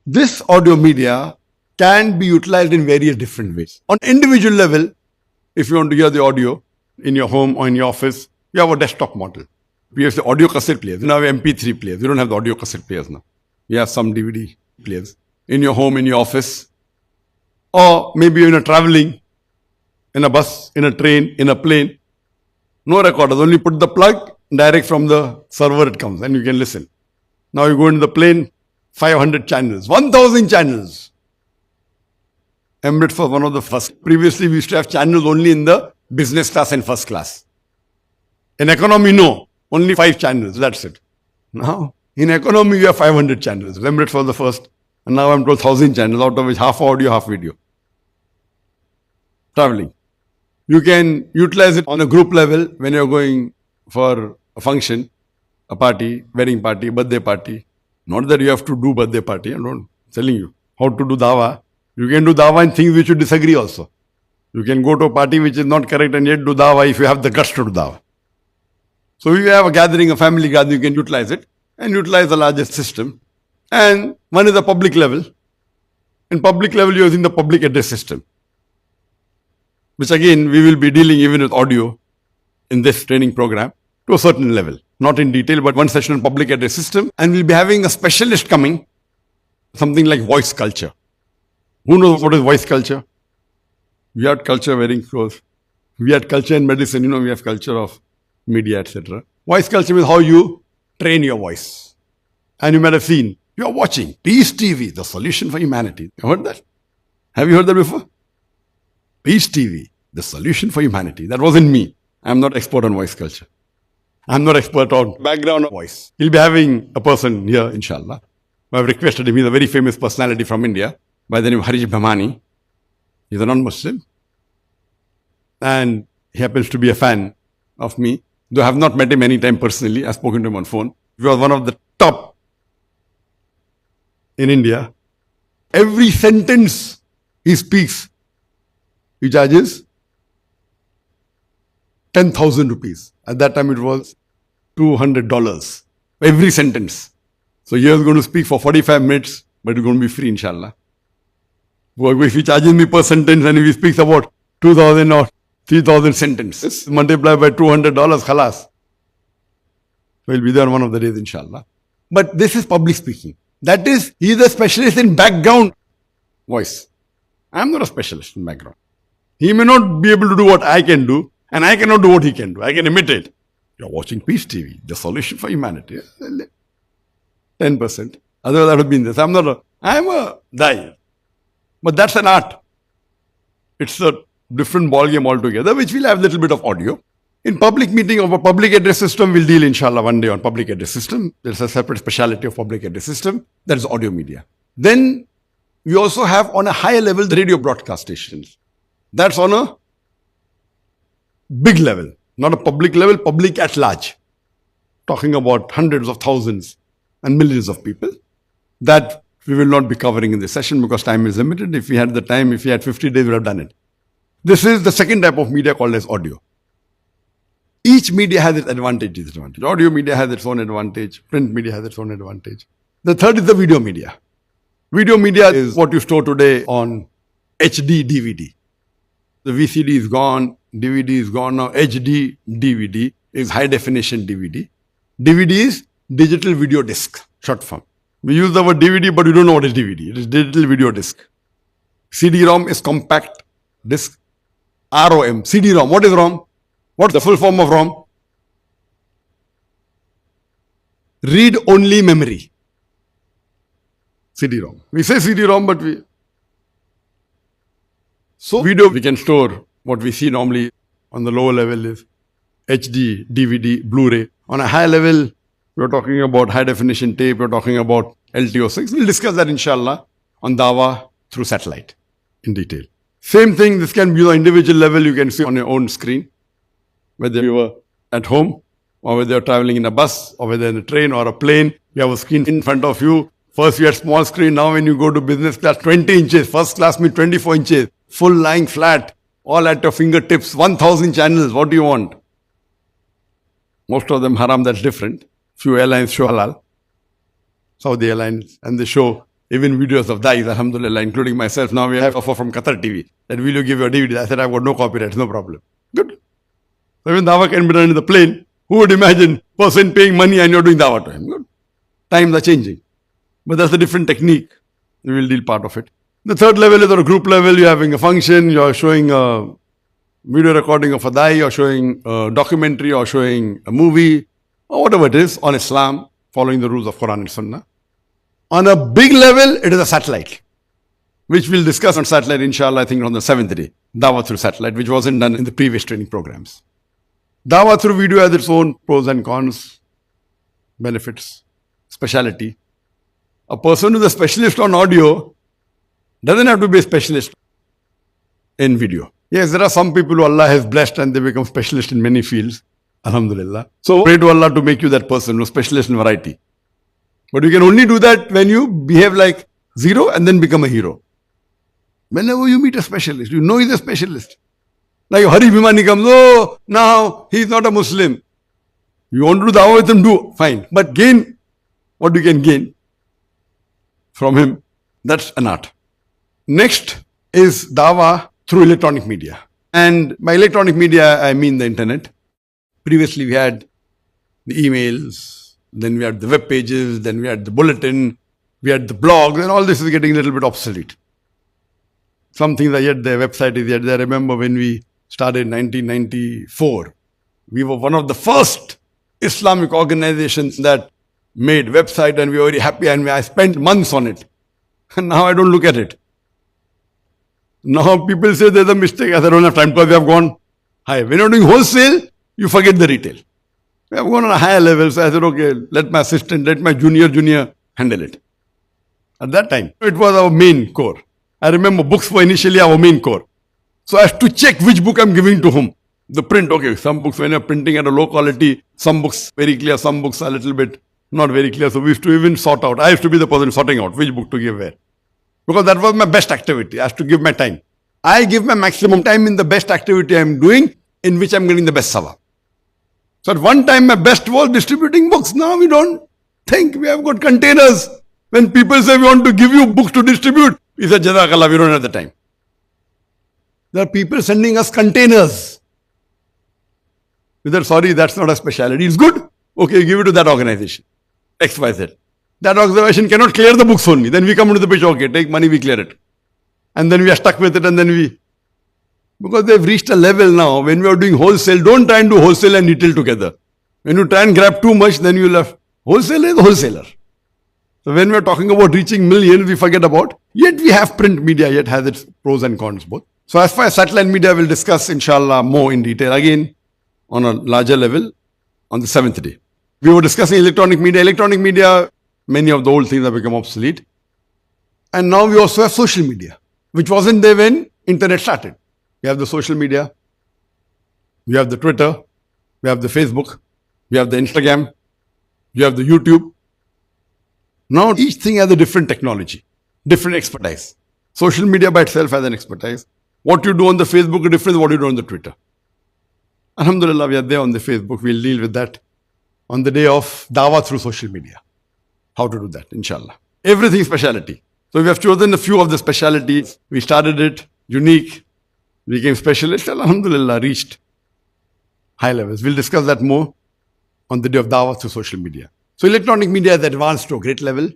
This audio media can be utilized in various different ways. On individual level, if you want to hear the audio in your home or in your office, you have a desktop model. We have the audio cassette players. Now we have MP3 players. We don't have the audio cassette players now. We have some DVD players in your home, in your office, or maybe you're traveling in a bus, in a train, in a plane. No recorders, only put the plug, direct from the server it comes and you can listen. Now you go into the plane, 500 channels, 1000 channels. Emirates was one of the first. Previously we used to have channels only in the business class and first class. In economy, no, only 5 channels, that's it. Now, in economy you have 500 channels. Emirates was the first. And now I'm told 1000 channels, out of which half audio, half video. Traveling. You can utilize it on a group level when you're going for a function, a party, wedding party, birthday party. Not that you have to do birthday party. I'm not telling you how to do dawah. You can do dawah in things which you disagree also. You can go to a party which is not correct and yet do dawah if you have the guts to do dawah. So if you have a gathering, a family gathering, you can utilize it and utilize the largest system. And one is the public level. In public level, you're using the public address system, which again, we will be dealing even with audio in this training program to a certain level. Not in detail, but one session on public address system. And we'll be having a specialist coming, something like voice culture. Who knows what is voice culture? We had culture very close. We had culture in medicine, we have culture of media, etc. Voice culture is how you train your voice. And you might have seen, you are watching Peace TV, the solution for humanity. You heard that? Have you heard that before? Peace TV, the solution for humanity. That wasn't me. I'm not expert on voice culture. I'm not expert on background of voice. He'll be having a person here, inshallah. I've requested him. He's a very famous personality from India by the name of Harish Bhamani. He's a non-Muslim. And he happens to be a fan of me. Though I have not met him any time personally. I've spoken to him on phone. He was one of the top in India. Every sentence he speaks, he charges 10,000 rupees. At that time it was $200. Every sentence. So he was going to speak for 45 minutes, but it's going to be free, inshallah. If he charges me per sentence and if he speaks about 2,000 or 3,000 sentences, multiplied by $200, khalas. We'll be there one of the days, inshallah. But this is public speaking. That is, he is a specialist in background voice. I am not a specialist in background. He may not be able to do what I can do, and I cannot do what he can do. I can imitate. You're watching Peace TV, the solution for humanity. 10%. Otherwise, I would have been this. I'm a dai. But that's an art. It's a different ballgame altogether, which will have a little bit of audio. In public meeting of a public address system, we'll deal, inshallah, one day on public address system. There's a separate specialty of public address system. That is audio media. Then we also have on a higher level the radio broadcast stations. That's on a big level, not a public level, public at large. Talking about hundreds of thousands and millions of people. That we will not be covering in this session because time is limited. If we had the time, if we had 50 days, we would have done it. This is the second type of media called as audio. Each media has its advantage, disadvantage. Audio media has its own advantage. Print media has its own advantage. The third is the video media. Video media is what you store today on HD DVD. The VCD is gone, DVD is gone now. HD DVD is high definition DVD. DVD is digital video disc, short form. We use the word DVD, but we don't know what is DVD. It is digital video disc. CD-ROM is compact disc. ROM, CD-ROM. What is ROM? What's the full form of ROM? Read-only memory. CD-ROM. We say CD-ROM, but So video, we can store what we see normally on the lower level is HD, DVD, Blu-ray. On a high level, we're talking about high definition tape, we're talking about LTO6. We'll discuss that, inshallah, on Dawah through satellite in detail. Same thing, this can be on individual level, you can see on your own screen. Whether you were at home, or whether you're traveling in a bus, or whether in a train or a plane, you have a screen in front of you. First you had small screen, now when you go to business class, 20 inches, first class means 24 inches, full lying flat, all at your fingertips, 1,000 channels, what do you want? Most of them haram, that's different. Few airlines show halal. Saudi Airlines, and they show even videos of dais, alhamdulillah, including myself. Now we have offer from Qatar TV that will you give your DVD? I said, I've got no copyright, no problem. Good. So when dawah can be done in the plane, who would imagine person paying money and you're doing dawah to him? Good. Times are changing. But that's a different technique. We will deal part of it. The third level is on a group level. You're having a function, you're showing a video recording of a dai, you're showing a documentary, or showing a movie, or whatever it is on Islam, following the rules of Quran and Sunnah. On a big level, it is a satellite, which we'll discuss on satellite, inshallah, I think on the 7th day. Dawah through satellite, which wasn't done in the previous training programs. Dawah through video has its own pros and cons, benefits, speciality. A person who's a specialist on audio doesn't have to be a specialist in video. Yes, there are some people who Allah has blessed and they become specialists in many fields. Alhamdulillah. So pray to Allah to make you that person, no specialist in variety. But you can only do that when you behave like zero and then become a hero. Whenever you meet a specialist, you know he's a specialist. Like Hari Bhimani comes, oh, now he's not a Muslim. You want to do dawah with him, do, fine. But gain what you can gain from him, that's an art. Next is dawah through electronic media. And by electronic media, I mean the internet. Previously, we had the emails, then we had the web pages, then we had the bulletin, we had the blogs, and all this is getting a little bit obsolete. Some things are yet there, website is yet there. I remember when we started in 1994, we were one of the first Islamic organizations that made website, and we were very happy, and I spent months on it. And now I don't look at it. Now people say there's a mistake. I said, I don't have time because we have gone high. When you're doing wholesale, you forget the retail. We have gone on a higher level. So I said, okay, let my assistant, let my junior handle it. At that time, it was our main core. I remember books were initially our main core. So I have to check which book I'm giving to whom. The print, okay, some books when you're printing at a low quality, some books very clear, some books are a little bit not very clear. So we used to even sort out. I used to be the person sorting out which book to give where. Because that was my best activity. I have to give my time. I give my maximum time in the best activity I'm doing, in which I'm getting the best sawab. So at one time my best was distributing books. Now we don't think. We have got containers. When people say we want to give you books to distribute, we say, Jazakallah, we don't have the time. There are people sending us containers. We said, sorry, that's not a specialty. It's good. Okay, give it to that organization. XYZ. That organization cannot clear the books only. Then we come into the picture, okay, take money, we clear it. And then we are stuck with it, and then because they've reached a level now, when we are doing wholesale, don't try and do wholesale and retail together. When you try and grab too much, then you'll have, wholesaler is wholesaler. So when we are talking about reaching millions, we forget about, yet we have print media, yet has its pros and cons both. So as far as satellite media, we'll discuss, inshallah, more in detail, again, on a larger level, on the 7th day. We were discussing electronic media. Electronic media, many of the old things have become obsolete. And now we also have social media, which wasn't there when internet started. We have the social media, we have the Twitter, we have the Facebook, we have the Instagram, we have the YouTube. Now each thing has a different technology, different expertise. Social media by itself has an expertise. What you do on the Facebook is different than what you do on the Twitter. Alhamdulillah, we are there on the Facebook. We'll deal with that on the day of dawah through social media. How to do that, inshallah. Everything is speciality. So we have chosen a few of the specialities. We started it unique, became specialist, alhamdulillah, reached high levels. We'll discuss that more on the day of dawah through social media. So electronic media has advanced to a great level.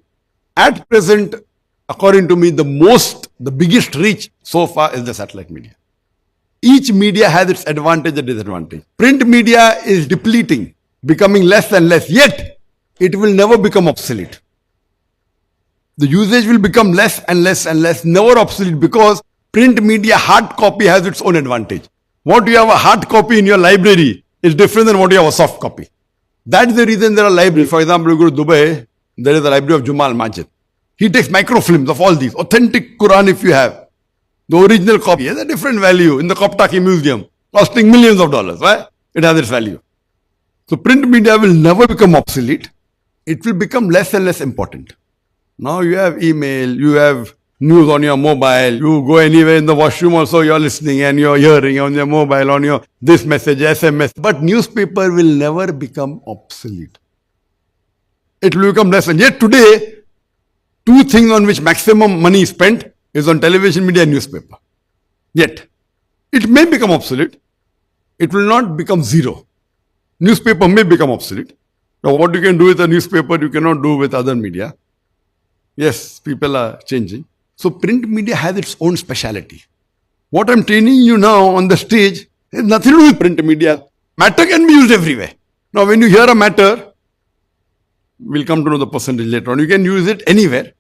At present, according to me, the biggest reach so far is the satellite media. Each media has its advantage and disadvantage. Print media is depleting, becoming less and less, yet it will never become obsolete. The usage will become less and less and less, never obsolete, because print media hard copy has its own advantage. What you have a hard copy in your library is different than what you have a soft copy. That's the reason there are libraries. For example, you go to Dubai, there is a library of Jumal Majid. He takes microfilms of all these. Authentic Quran if you have. The original copy has a different value in the Koptaki Museum, costing millions of dollars. Right? It has its value. So print media will never become obsolete. It will become less and less important. Now you have email, you have news on your mobile, you go anywhere in the washroom also, you're listening and you're hearing on your mobile, on your this message, SMS. But newspaper will never become obsolete. It will become less. And yet today two things on which maximum money is spent is on television, media and newspaper. Yet, it may become obsolete. It will not become zero. Newspaper may become obsolete. Now, what you can do with a newspaper, you cannot do with other media. Yes, people are changing. So, print media has its own speciality. What I'm training you now on the stage has nothing to do with print media. Matter can be used everywhere. Now, when you hear a matter, we'll come to know the percentage later on. You can use it anywhere.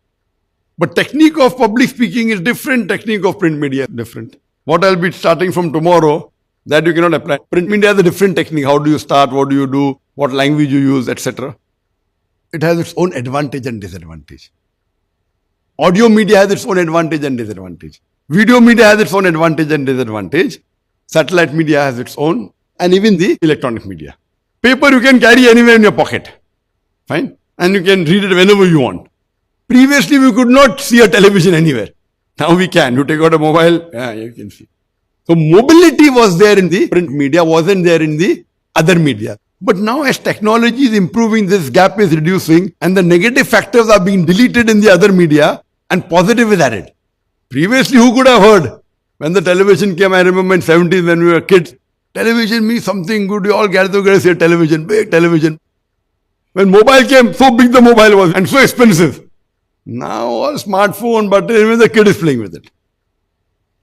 But technique of public speaking is different. Technique of print media is different. What I'll be starting from tomorrow, that you cannot apply. Print media has a different technique. How do you start? What do you do? What language you use, etc. It has its own advantage and disadvantage. Audio media has its own advantage and disadvantage. Video media has its own advantage and disadvantage. Satellite media has its own, and even the electronic media. Paper you can carry anywhere in your pocket. Fine? And you can read it whenever you want. Previously, we could not see a television anywhere. Now we can. You take out a mobile, you can see. So mobility was there in the print media, wasn't there in the other media. But now as technology is improving, this gap is reducing and the negative factors are being deleted in the other media and positive is added. Previously, who could have heard? When the television came, I remember in 70s when we were kids, television means something good. We all gathered together and say television, big television. When mobile came, so big the mobile was and so expensive. Now all smartphone, but even the kid is playing with it.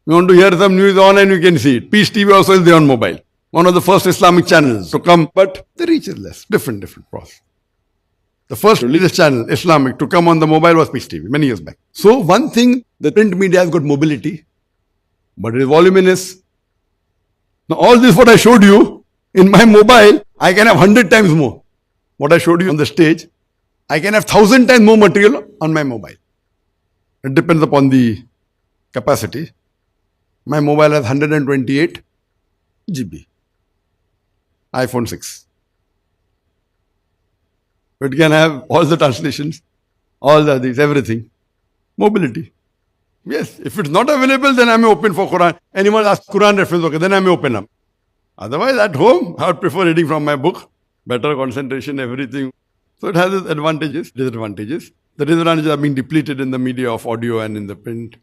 You want to hear some news online, you can see it. Peace TV also is there on mobile. One of the first Islamic channels to come, but the reach is less. Different process. The first religious channel, Islamic, to come on the mobile was Peace TV, many years back. So one thing, the print media has got mobility, but it is voluminous. Now all this what I showed you, in my mobile, I can have 100 times more. What I showed you on the stage, I can have 1,000 times more material on my mobile. It depends upon the capacity. My mobile has 128 GB. iPhone 6. It can have all the translations, all the things, everything. Mobility. Yes, if it's not available, then I may open for Quran. Anyone asks Quran reference, okay, then I may open up. Otherwise, at home, I would prefer reading from my book. Better concentration, everything. So it has its advantages, disadvantages. The disadvantages are being depleted in the media of audio and in the print.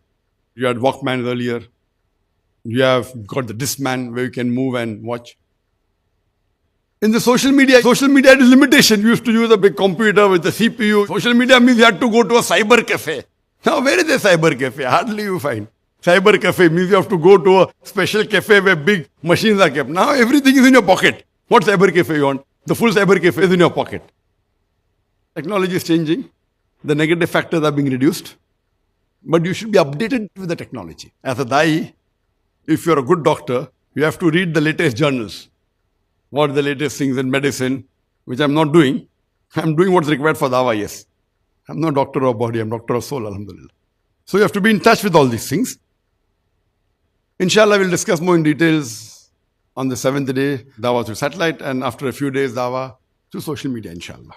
You had Walkman earlier. You have got the Discman where you can move and watch. In the social media has limitation. You used to use a big computer with the CPU. Social media means you had to go to a cyber cafe. Now where is a cyber cafe? Hardly you find. Cyber cafe means you have to go to a special cafe where big machines are kept. Now everything is in your pocket. What cyber cafe you want? The full cyber cafe is in your pocket. Technology is changing. The negative factors are being reduced. But you should be updated with the technology. As a Dai, if you're a good doctor, you have to read the latest journals. What are the latest things in medicine, which I'm not doing. I'm doing what's required for Dawa, yes. I'm not doctor of body, I'm doctor of soul, alhamdulillah. So you have to be in touch with all these things. Inshallah, we'll discuss more in details on the 7th day, Dawa through satellite, and after a few days, Dawa through social media, inshallah.